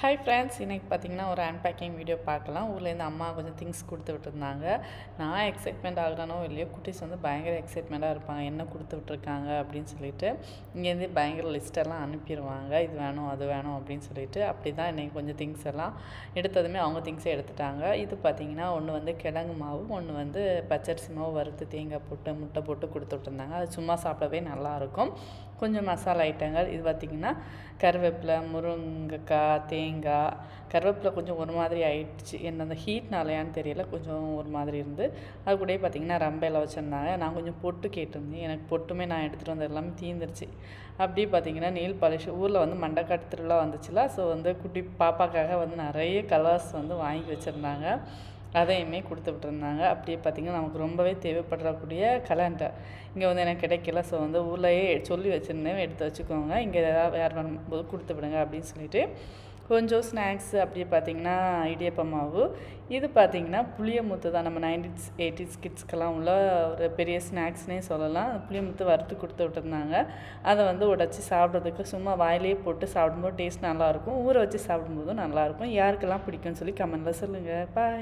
Hi friends, இன்றைக்கி பார்த்தீங்கன்னா ஒரு அன்பேக்கிங் வீடியோ பார்க்கலாம். ஊர்லேருந்து அம்மா கொஞ்சம் திங்ஸ் கொடுத்து விட்டுருந்தாங்க. நான் எக்ஸைட்மெண்ட் ஆகுறானோ இல்லையோ, குட்டீஸ் வந்து பயங்கர எக்ஸைட்மெண்ட்டாக இருப்பாங்க. என்ன கொடுத்து விட்ருக்காங்க அப்படின்னு சொல்லிட்டு இங்கேருந்து பயங்கர லிஸ்ட்டெல்லாம் அனுப்பிடுவாங்க. இது வேணும் அது வேணும் அப்படின்னு சொல்லிட்டு. அப்படி தான் இன்றைக்கி கொஞ்சம் திங்ஸ் எல்லாம் எடுத்ததுமே அவங்க திங்ஸை எடுத்துட்டாங்க. இது பார்த்திங்கன்னா ஒன்று வந்து கிழங்கு மாவு, ஒன்று வந்து பச்சரிசி மாவு வறுத்து தேங்காய் போட்டு முட்டை போட்டு கொடுத்து விட்டுருந்தாங்க. அது சும்மா சாப்பிடவே நல்லாயிருக்கும். கொஞ்சம் மசாலா ஐட்டங்கள் இது பார்த்திங்கன்னா கருவேப்பிலை, முருங்கைக்காய், தேங்காய். கருவேப்பிலை கொஞ்சம் ஒரு மாதிரி ஆயிடுச்சு, என்ன அந்த ஹீட்னாலையான்னு தெரியல, கொஞ்சம் ஒரு மாதிரி இருந்து. அது கூடயே பார்த்திங்கன்னா ரம்பையில் வச்சுருந்தாங்க. நான் கொஞ்சம் பொட்டு கேட்டிருந்தேன். எனக்கு பொட்டுமே நான் எடுத்துகிட்டு வந்தது எல்லாமே தீர்ந்துருச்சு. அப்படி பார்த்திங்கன்னா நெயில் பாலிஷ் ஊரில் வந்து மண்டக்காட்டு திருவிழா வந்துச்சுல, ஸோ வந்து குட்டி பாப்பாக்காக வந்து நிறைய கலர்ஸ் வந்து வாங்கி வச்சுருந்தாங்க. அதையுமே கொடுத்து விட்டுருந்தாங்க. அப்படியே பார்த்திங்கன்னா நமக்கு ரொம்பவே தேவைப்படக்கூடிய கலண்டர் இங்கே வந்து எனக்கு கிடைக்கல. ஸோ வந்து ஊர்லேயே சொல்லி வச்சுருந்தேன், எடுத்து வச்சுக்கோங்க, இங்கே ஏதாவது வேறு வரும்போது கொடுத்து விடுங்க அப்படின்னு சொல்லிட்டு. கொஞ்சம் ஸ்நாக்ஸு அப்படியே பார்த்திங்கன்னா இடியப்ப மாவு. இது பார்த்திங்கன்னா புளியமுத்து தான். நம்ம 90s 80s கிட்ஸ்க்கெல்லாம் உள்ள ஒரு பெரிய ஸ்நாக்ஸ்னே சொல்லலாம். புளியமுத்து வறுத்து கொடுத்து விட்டுருந்தாங்க. அதை வந்து உடச்சி சாப்பிட்றதுக்கு சும்மா வாயிலே போட்டு சாப்பிடும்போது டேஸ்ட் நல்லாயிருக்கும். ஊற வச்சு சாப்பிடும்போதும் நல்லாயிருக்கும். யாருக்கெல்லாம் பிடிக்கும்னு சொல்லி கமெண்ட்டில் சொல்லுங்கள். பாய்.